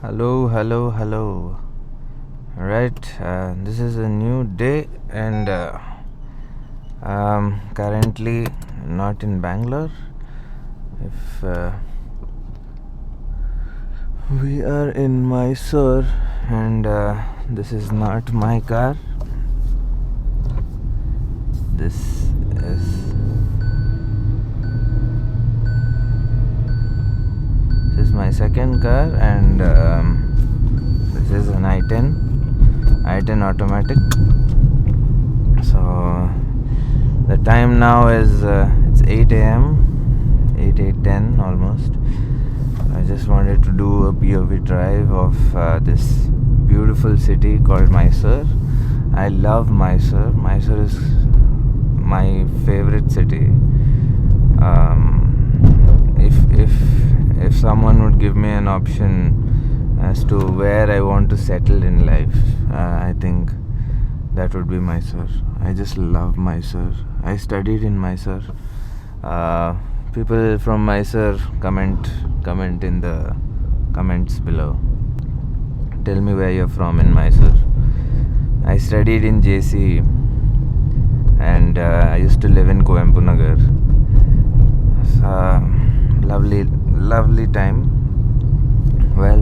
Hello. Right, this is a new day, and currently not in Bangalore. If we are in Mysore, and this is not my car. This is my second car, and this is an i10 automatic. So the time now is it's 8 a.m. 8:10 almost. I just wanted to do a POV drive of this beautiful city called Mysore. I love Mysore. Mysore is my favorite city. If someone would give me an option as to where I want to settle in life, I think that would be Mysore. I just love Mysore. I studied in Mysore. People from Mysore comment in the comments below. Tell me where you're from in Mysore. I studied in JC, and I used to live in Coimbu Nagar. Lovely time. Well,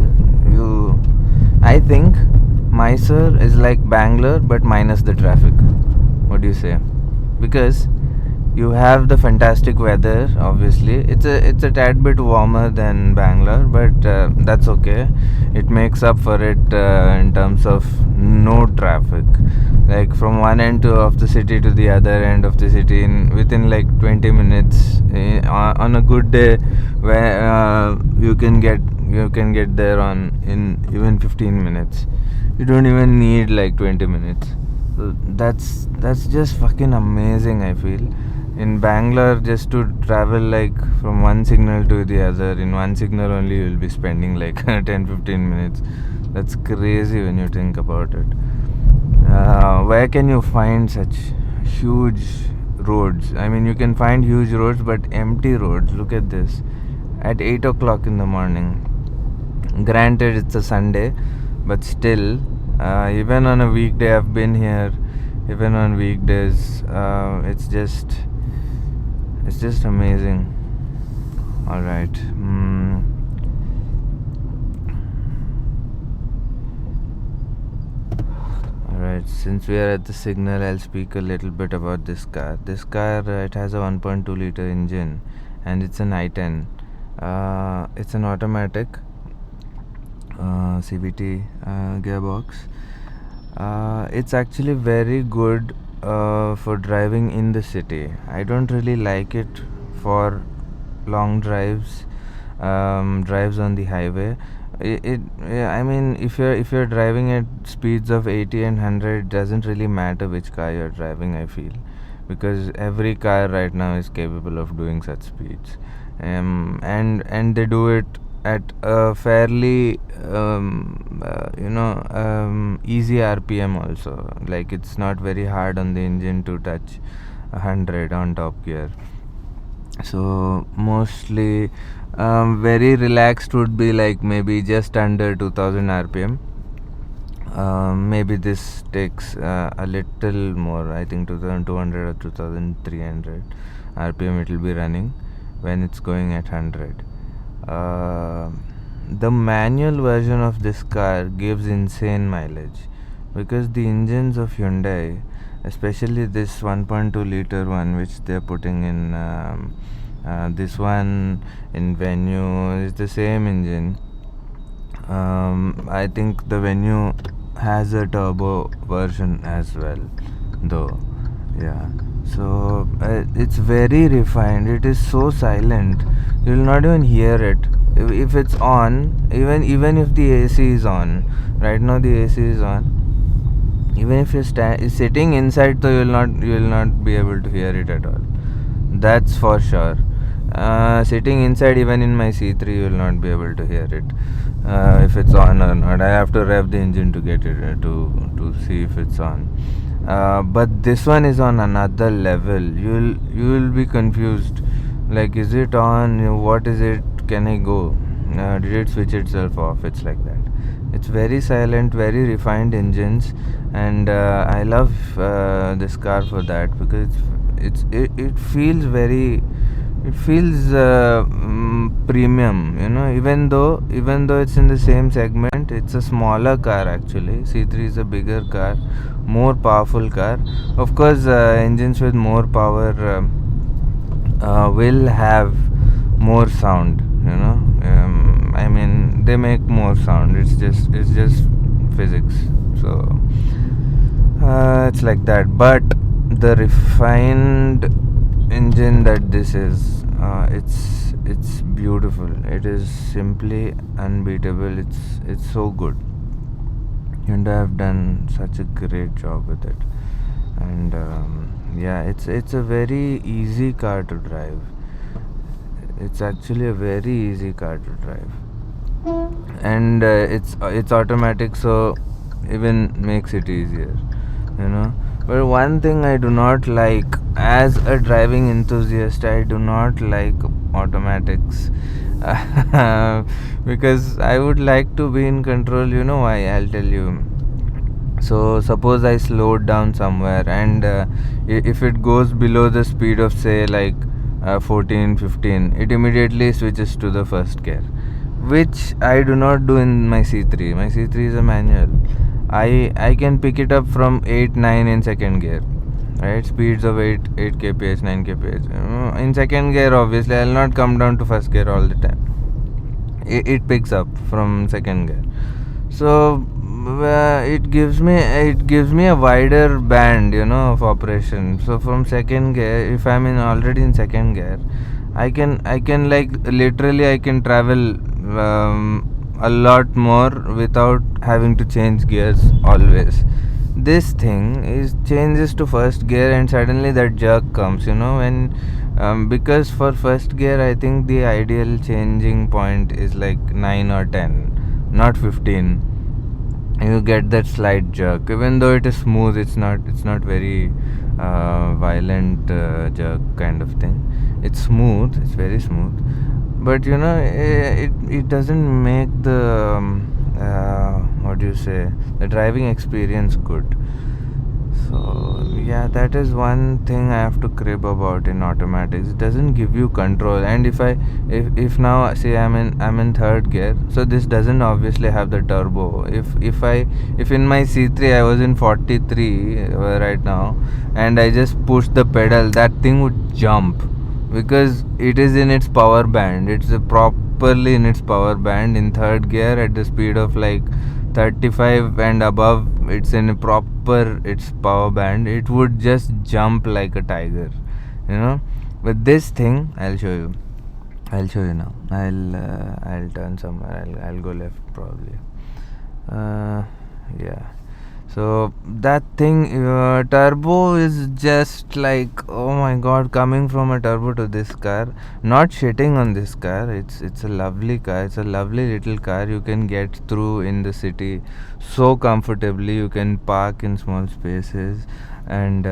I think Mysore is like Bangalore but minus the traffic. What do you say? Because you have the fantastic weather. Obviously, it's a tad bit warmer than Bangalore, but that's okay. It makes up for it in terms of no traffic. Like from one end of the city to the other end of the city within like 20 minutes. On a good day, where you can get there in even 15 minutes. You don't even need like 20 minutes. So that's just fucking amazing, I feel. In Bangalore, just to travel like from one signal to the other, in one signal only you'll be spending like 10-15 minutes. That's crazy when you think about it. Where can you find such huge roads? I mean, you can find huge roads but empty roads. Look at this. At 8 o'clock in the morning. Granted, it's a Sunday, but still, even on a weekday, I've been here. Even on weekdays, it's just amazing. All right. Alright, since we are at the signal, I'll speak a little bit about this car. This car, it has a 1.2 liter engine, and it's an i10. It's an automatic CVT gearbox. It's actually very good for driving in the city. I don't really like it for long drives on the highway. I mean, if you're driving at speeds of 80 and 100, doesn't really matter which car you're driving, I feel, because every car right now is capable of doing such speeds, and they do it at a fairly easy RPM also. Like, it's not very hard on the engine to touch 100 on top gear. So mostly very relaxed would be like maybe just under 2000 RPM. Maybe this takes a little more. I think 2200 or 2300 RPM it will be running when it's going at 100. The manual version of this car gives insane mileage, because the engines of Hyundai, especially this 1.2 liter one which they're putting in this one in Venue, is the same engine. I think the Venue has a turbo version as well, though. Yeah, so it's very refined. It is so silent, you'll not even hear it. If it's on, even if the AC is on, right now the AC is on, even if you're sitting inside, so you will not be able to hear it at all. That's for sure. Sitting inside, even in my C3, you will not be able to hear it if it's on or not. I have to rev the engine to get it to see if it's on. But this one is on another level. You will be confused. Like, is it on? What is it? Can I go? Did it switch itself off? It's like that. It's very silent, very refined engines, and I love this car for that, because it feels very, it feels premium, even though it's in the same segment. It's a smaller car actually. C3 is a bigger car, more powerful car. Of course, engines with more power will have more sound. I mean, they make more sound. It's just physics. So it's like that. But the refined engine that this is, it's beautiful. It is simply unbeatable. It's so good. Hyundai have done such a great job with it, and yeah, it's a very easy car to drive. It's actually a very easy car to drive, and it's automatic, so even makes it easier, you know. But one thing I do not like, as a driving enthusiast, I do not like automatics. Because I would like to be in control. You know why? I'll tell you. So suppose I slowed down somewhere, and if it goes below the speed of, say, like 14, 15, it immediately switches to the first gear, which I do not do in my C3. My C3 is a manual. I can pick it up from 8, 9 in second gear, right? Speeds of 8 kph, 9 kph. In second gear, obviously I'll not come down to first gear all the time. It picks up from second gear, so it gives me a wider band, of operation. So from second gear, if I'm in already in second gear, I can like literally I can travel a lot more without having to change gears always. This thing is changes to first gear, and suddenly that jerk comes, when because for first gear, I think the ideal changing point is like 9 or 10, not 15. You get that slight jerk, even though it is smooth. It's not very violent jerk kind of thing. It's smooth, it's very smooth, but it doesn't make the what do you say, the driving experience good. So yeah, that is one thing I have to crib about in automatics. It doesn't give you control. And if now, say, I'm in third gear, so this doesn't obviously have the turbo. If in my C3 I was in 43 right now, and I just push the pedal, that thing would jump, because it is in its power band. It's properly in its power band in third gear at the speed of like 35 and above. It's in its power band. It would just jump like a tiger, but this thing, I'll show you now. I'll turn somewhere. I'll go left probably. Yeah. So that thing, turbo is just like, oh my god, coming from a turbo to this car. Not shitting on this car. It's a lovely car. It's a lovely little car. You can get through in the city so comfortably. You can park in small spaces, and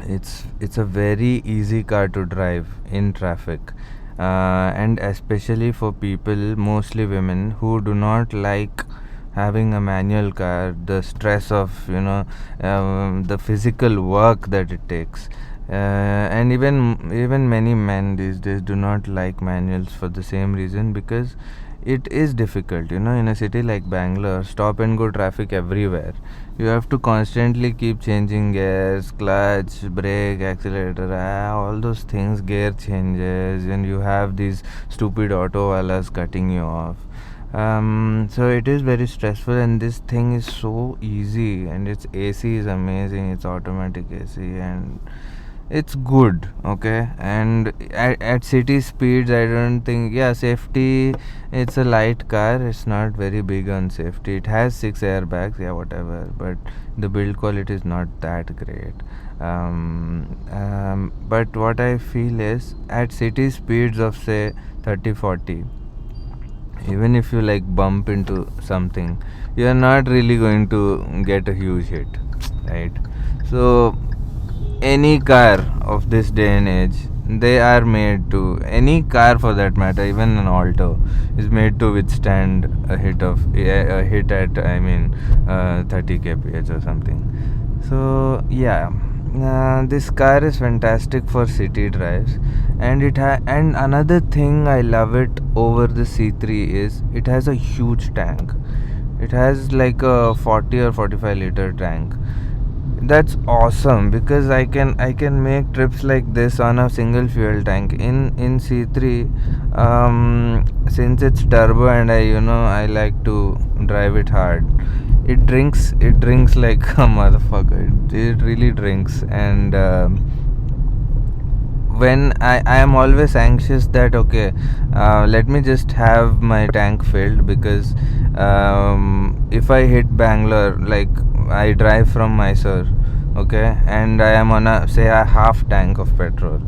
it's a very easy car to drive in traffic. And especially for people, mostly women, who do not like having a manual car, the stress of the physical work that it takes, and even many men these days do not like manuals for the same reason, because it is difficult, in a city like Bangalore. Stop and go traffic everywhere. You have to constantly keep changing gears, clutch, brake, accelerator, all those things, gear changes, and you have these stupid auto walas cutting you off. So it is very stressful, and this thing is so easy, and its AC is amazing. It's automatic AC, and it's good, okay. And at city speeds, I don't think, yeah, safety, it's a light car. It's not very big on safety. It has 6 airbags, yeah, whatever, but the build quality is not that great. But what I feel is, at city speeds of, say, 30, 40, even if you like bump into something, you are not really going to get a huge hit, right? So any car of this day and age They are made to, any car for that matter, even an Alto, is made to withstand a hit at, 30 kph or something. So yeah, this car is fantastic for city drives, and and another thing I love it over the C3 is it has a huge tank. It has like a 40 or 45 liter tank. That's awesome because I can make trips like this on a single fuel tank. In C3, since it's turbo and I like to drive it hard. It drinks like a motherfucker. It really drinks, and when I am always anxious that okay, let me just have my tank filled, because if I hit Bangalore, like I drive from Mysore, okay, and I am on a half tank of petrol.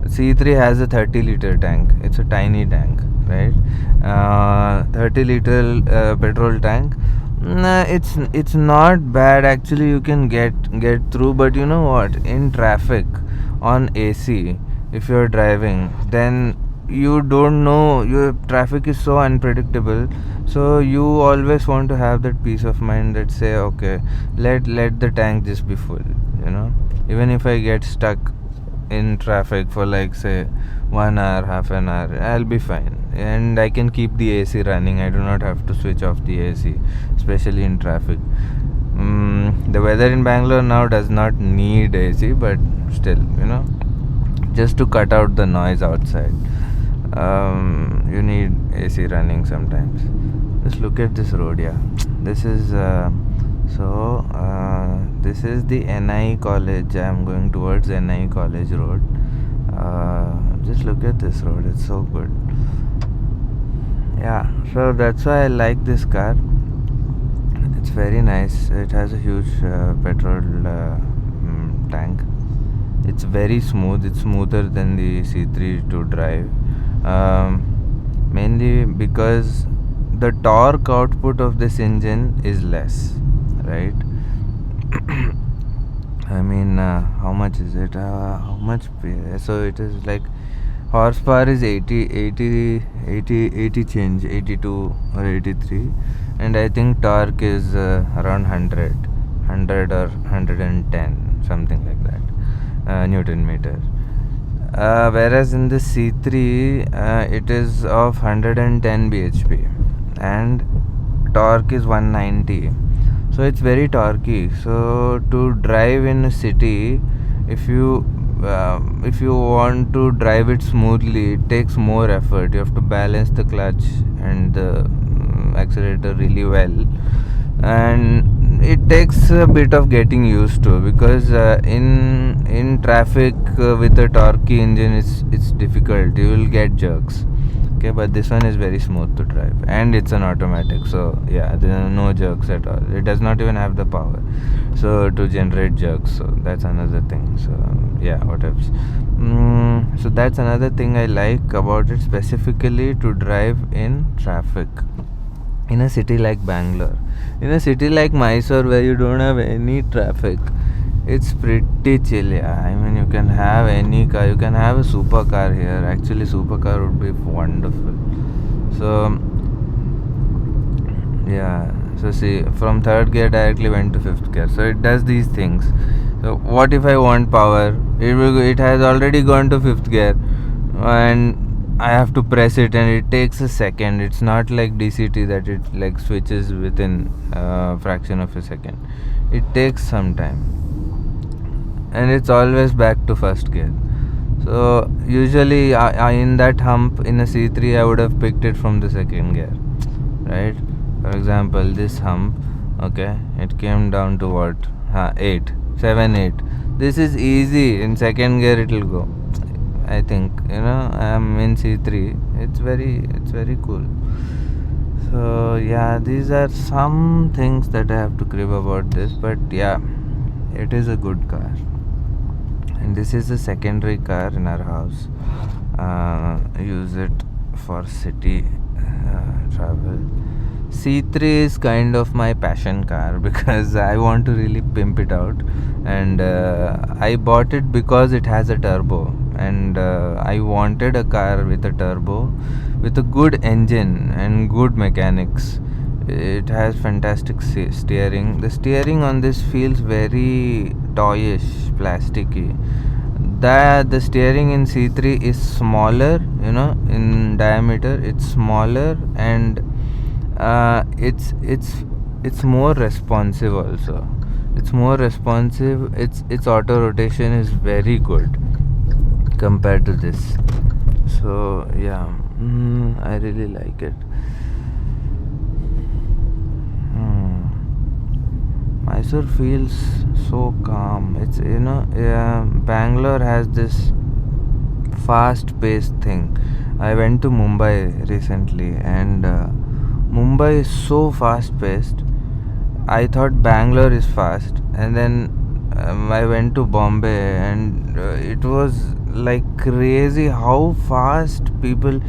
C3 has a 30 liter tank. It's a tiny tank, right? 30 liter petrol tank. Nah, it's not bad actually. You can get through, but you know what? In traffic, on AC, if you're driving, then you don't know, your traffic is so unpredictable, so you always want to have that peace of mind that say okay, let the tank just be full, even if I get stuck in traffic for like say 1 hour, half an hour, I'll be fine, and I can keep the AC running. I do not have to switch off the AC, especially in traffic. The weather in Bangalore now does not need AC, but still, just to cut out the noise outside, you need AC running sometimes. Just look at this road. Yeah, this is this is the NI college. I am going towards NI college road. Just look at this road, it's so good. Yeah, so that's why I like this car. It's very nice. It has a huge petrol tank. It's very smooth. It's smoother than the C3 to drive, mainly because the torque output of this engine is less, right? How much is it? How much? So it is like horsepower is 80 change, 82 or 83, and I think torque is around 100 or 110, something like that, Newton meter. Whereas in the C3, it is of 110 bhp and torque is 190. So it's very torquey. So to drive in a city, if you want to drive it smoothly, it takes more effort. You have to balance the clutch and the accelerator really well, and it takes a bit of getting used to, because in traffic with a torquey engine, it's difficult. You will get jerks. Okay, but this one is very smooth to drive, and it's an automatic, so yeah, there are no jerks at all. It does not even have the power so to generate jerks, so that's another thing. So yeah, what else? So that's another thing I like about it, specifically to drive in traffic in a city like Bangalore. In a city like Mysore, where you don't have any traffic, it's pretty chill. Yeah, you can have any car. You can have a supercar here. Actually, supercar would be wonderful. So yeah, so see, from third gear directly went to fifth gear. So it does these things. So what if I want power? It has already gone to fifth gear, and I have to press it, and it takes a second. It's not like DCT that it like switches within a fraction of a second. It takes some time, and it's always back to first gear. So usually in that hump in a C3, I would have picked it from the second gear, right? For example, this hump, okay, it came down to what? 8, 7, 8. This is easy. In second gear it will go. I think, I'm in C3. It's very cool. So yeah, these are some things that I have to crib about this, but yeah, it is a good car. And this is a secondary car in our house. I use it for city travel. C3 is kind of my passion car because I want to really pimp it out, and I bought it because it has a turbo. and I wanted a car with a turbo, with a good engine and good mechanics. It has fantastic steering. The steering on this feels very toyish, plasticky. The steering in C3 is smaller, in diameter. It's smaller, and it's more responsive also. It's more responsive. Its auto rotation is very good compared to this. So yeah, I really like it. Mysore feels so calm. It's Bangalore has this fast-paced thing. I went to Mumbai recently, and Mumbai is so fast-paced. I thought Bangalore is fast, and then I went to Bombay, and it was like crazy how fast people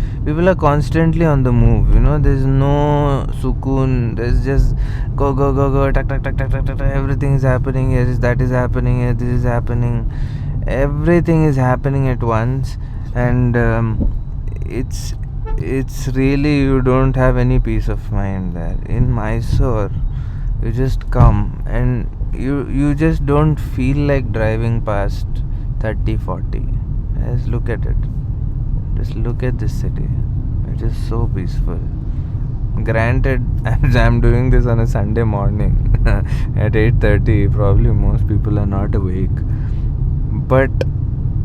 are constantly on the move. There's no sukoon. There's just go go go go, tak tak tak tak tak tak. Everything is happening. Yes, that is happening. Yes, this is happening. Everything is happening at once, and it's really, you don't have any peace of mind there. In Mysore, you just come, and you just don't feel like driving past 30-40. Just look at it. Just look at this city. It is so peaceful. Granted, I'm doing this on a Sunday morning at 8:30. Probably most people are not awake, but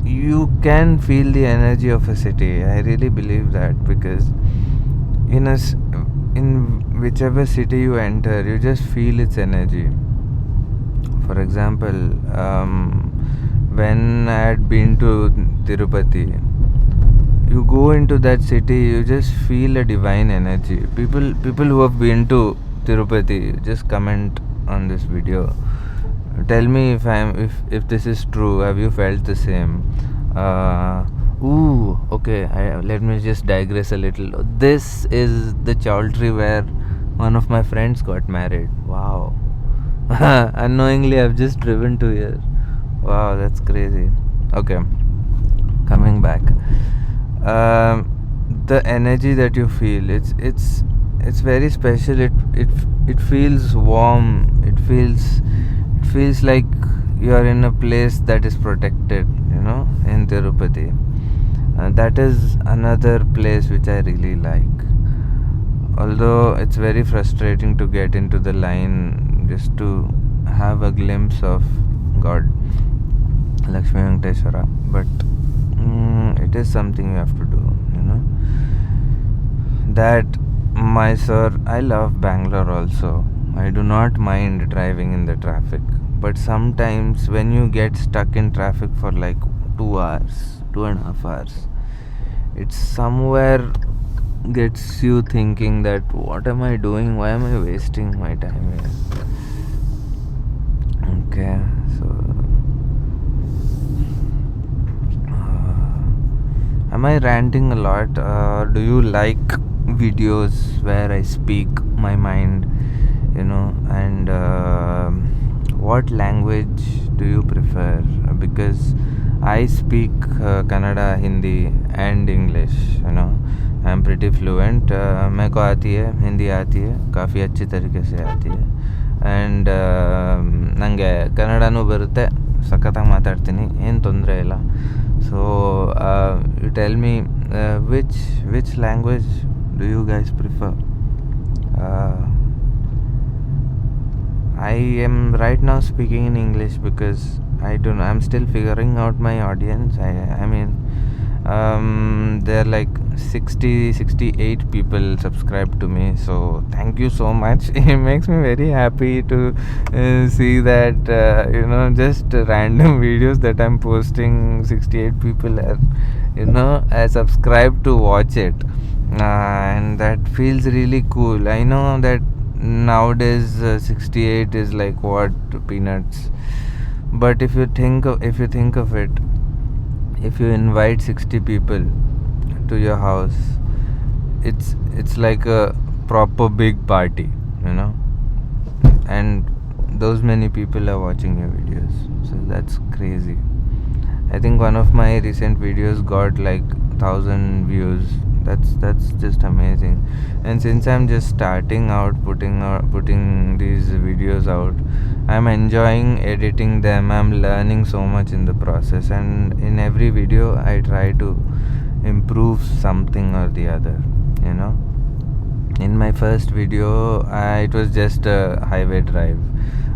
you can feel the energy of a city. I really believe that, because in whichever city you enter, you just feel its energy. For example, when I had been to Tirupati, you go into that city, you just feel a divine energy. People who have been to Tirupati, just comment on this video. Tell me if this is true. Have you felt the same? Okay. Let me just digress a little. This is the chowdhury where one of my friends got married. Wow. Unknowingly, I've just driven to here. Wow, that's crazy. Okay, coming back. The energy that you feel, it's very special. It feels warm. It feels like you are in a place that is protected. In Tirupati. That is another place which I really like. Although it's very frustrating to get into the line just to have a glimpse of God, Lakshmi Venkateshwara, but it is something you have to do. That Mysore, I love Bangalore also. I do not mind driving in the traffic, but sometimes when you get stuck in traffic for like 2 hours, 2.5 hours, it's somewhere gets you thinking that what am I doing? Why am I wasting my time here? Okay, so am I ranting a lot? Do you like videos where I speak my mind? And what language do you prefer? Because I speak Kannada, Hindi and English. I'm pretty fluent. मेरे को आती है, हिंदी आती है, काफ़ी अच्छी तरीके से आती है. And ನನಗೆ ಕನ್ನಡನೂ ಬರುತ್ತೆ, ಸಖತ್ತಾಗಿ ಮಾತಾಡ್ತೀನಿ, ಏನು ತೊಂದರೆ ಇಲ್ಲ. So you tell me, which language do you guys prefer? I am right now speaking in English because I'm still figuring out my audience. I mean, there are like 68 people subscribed to me, so thank you so much. It makes me very happy to see that just random videos that I'm posting, 68 people are subscribed to watch it, and that feels really cool. I know that nowadays 68 is like what, peanuts, but if you think of it, if you invite 60 people to your house, it's like a proper big party, and those many people are watching your videos, so that's crazy. I think one of my recent videos got like 1,000 views. That's just amazing. And since I'm just starting out putting these videos out, I'm enjoying editing them. I'm learning so much in the process, and in every video I try to improve something or the other, you know. In my first video, it was just a highway drive.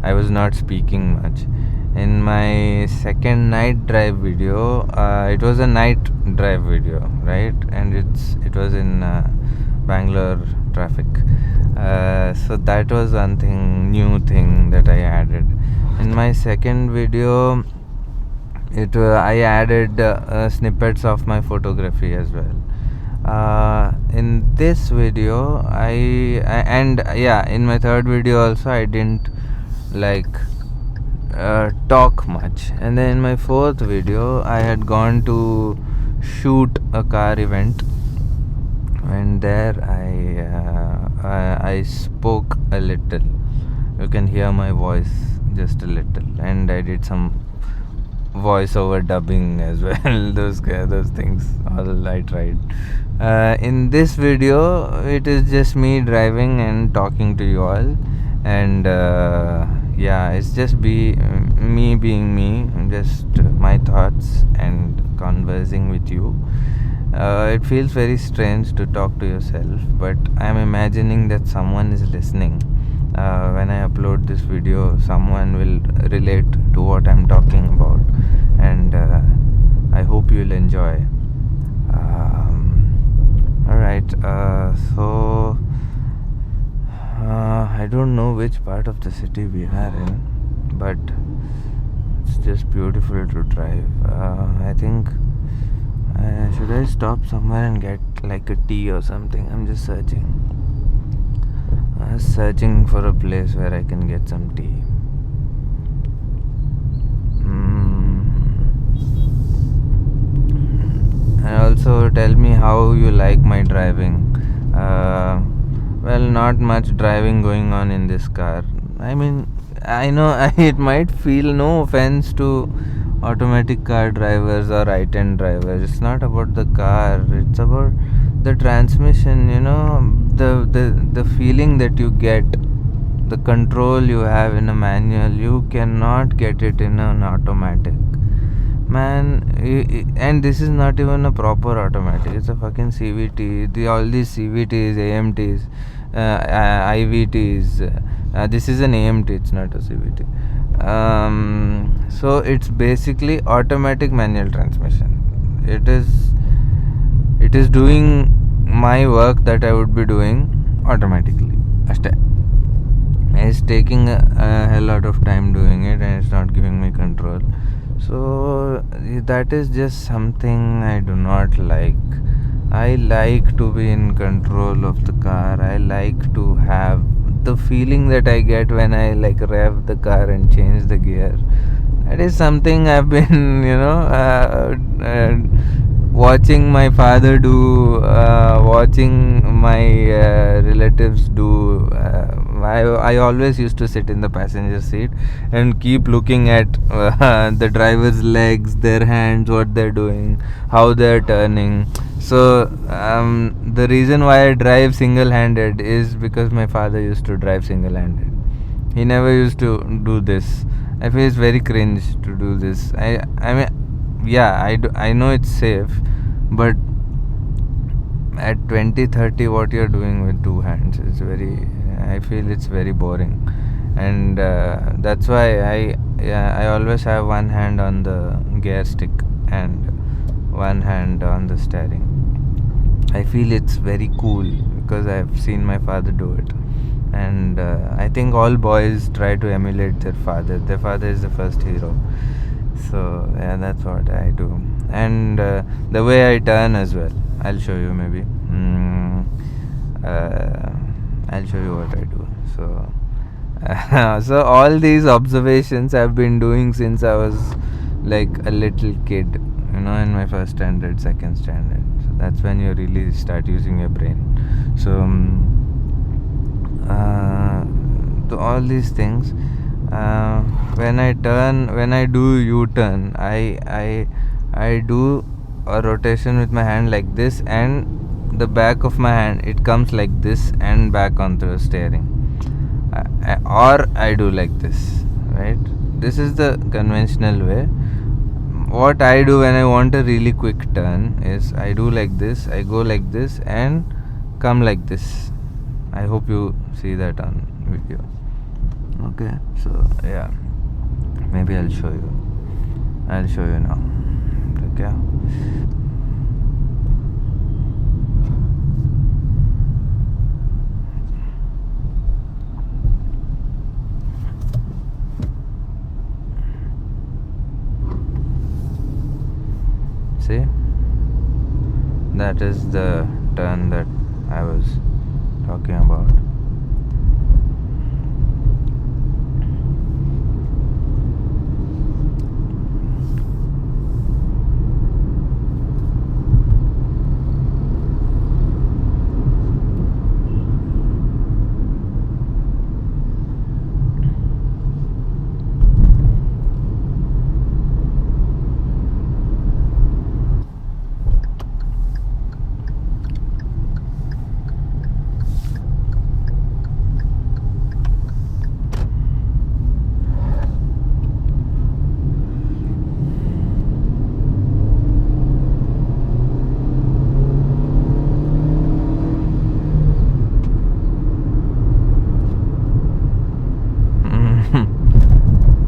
I was not speaking much. In my second night drive video, it was a night drive video, right? And it was in Bangalore traffic. So that was one new thing that I added. In my second video, I added snippets of my photography as well. In this video, in my third video also, I didn't like talk much. And then in my fourth video, I had gone to shoot a car event, and there I spoke a little. You can hear my voice just a little, and I did some voiceover dubbing as well. those things all I tried. In this video, it is just me driving and talking to you all, and it's just me being me, just my thoughts and conversing with you. It feels very strange to talk to yourself, but I'm imagining that someone is listening. When I upload this video, someone will relate to what I'm talking about, and I hope you'll enjoy. Alright, so I don't know which part of the city we are in, but it's just beautiful to drive. I think should I stop somewhere and get like a tea or something? I'm just searching for a place where I can get some tea. And also tell me how you like my driving. Well, not much driving going on in this car. I mean, I know it might feel, no offense to automatic car drivers or i10 drivers. It's not about the car, it's about the transmission, you know, the feeling that you get, the control you have in a manual. You cannot get it in an automatic, man. And this is not even a proper automatic, it's a fucking CVT. All these CVTs, AMTs, IVTs, this is an AMT, it's not a CVT. So it's basically automatic manual transmission. It is doing my work that I would be doing automatically. It's taking a hell lot of time doing it, and it's not giving me control. So that is just something I do not like. I like to be in control of the car. I like to have the feeling that I get when I like rev the car and change the gear. That is something I've been, watching my father do, watching my relatives do. I always used to sit in the passenger seat and keep looking at the driver's legs, their hands, what they're doing, how they're turning. So the reason why I drive single-handed is because my father used to drive single-handed. He never used to do this. I feel it's very cringe to do this. I mean, yeah, I know it's safe, but at 20-30, what you're doing with two hands is I feel it's very boring. And that's why I always have one hand on the gear stick and one hand on the steering. I feel it's very cool because I've seen my father do it. And I think all boys try to emulate their father. Their father is the first hero. So yeah, that's what I do. And the way I turn as well, I'll show you maybe. I'll show you what I do. So all these observations I've been doing since I was like a little kid, in my first standard, second standard. So that's when you really start using your brain. So all these things, when I do U-turn, I do a rotation with my hand like this, and the back of my hand it comes like this and back onto the steering. Or I do like this, right? This is the conventional way. What I do when I want a really quick turn is I do like this, I go like this and come like this. I hope you see that on video. Okay, so yeah, maybe I'll show you now. Okay. See, that is the turn that I was talking about.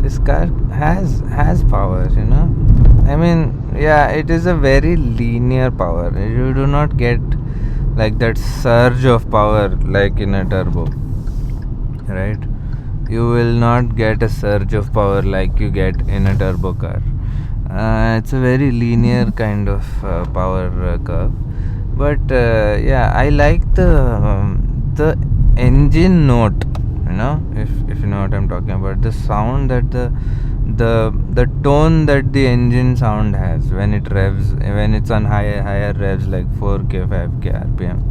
This car has power, I mean, yeah, it is a very linear power. You do not get like that surge of power like in a turbo, right? You will not get a surge of power like you get in a turbo car. It's a very linear kind of power curve. But yeah, I like the engine note. If you know what I'm talking about, the sound that the tone that the engine sound has when it revs, when it's on higher revs like 4k 5k rpm.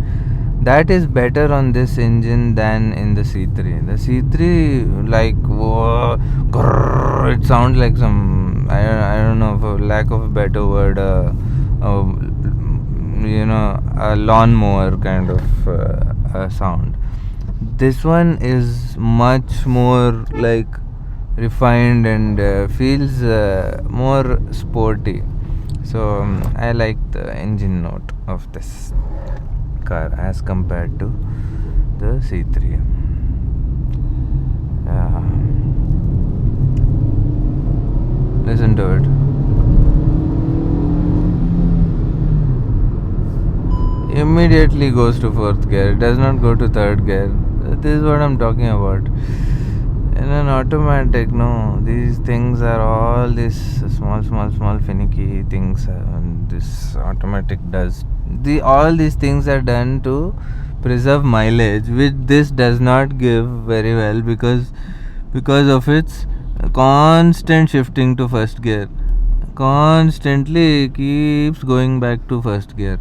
That is better on this engine than in the C3. The C3, like, whoa, grrr, it sounds like some, I don't know, for lack of a better word, a lawnmower kind of sound. This one is much more like refined and feels more sporty. So I like the engine note of this car as compared to the C3. Listen to it. Immediately goes to fourth gear. It does not go to third gear. This is what I'm talking about. In an automatic, no, these things are all these small finicky things. This automatic does. All these things are done to preserve mileage, which this does not give very well because of its constant shifting to first gear. Constantly keeps going back to first gear.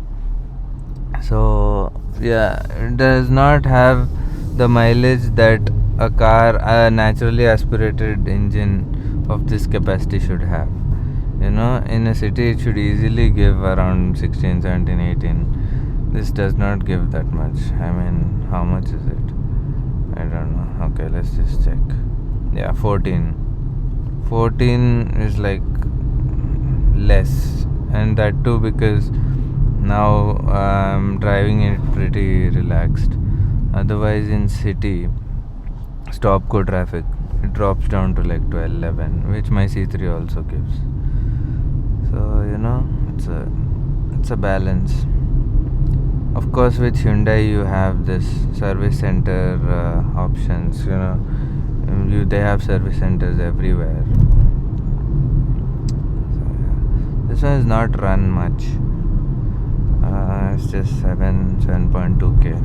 So yeah, it does not have the mileage that a naturally aspirated engine of this capacity should have. In a city it should easily give around 16, 17, 18. This does not give that much. I mean, how much is it? I don't know. Okay, let's just check. Yeah, 14. 14 is like less, and that too because now I'm driving it pretty relaxed. Otherwise in city stop go traffic, it drops down to like 12, 11, which my C3 also gives. So it's a balance. Of course, with Hyundai you have this service center options. They have service centers everywhere. So yeah, this one is not run much. It's just 7.2k.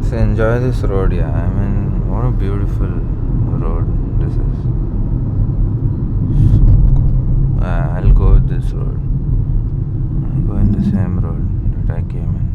So enjoy this road. Yeah, I mean, what a beautiful road this is. I'll go with this road. I'll go in the same road that I came in.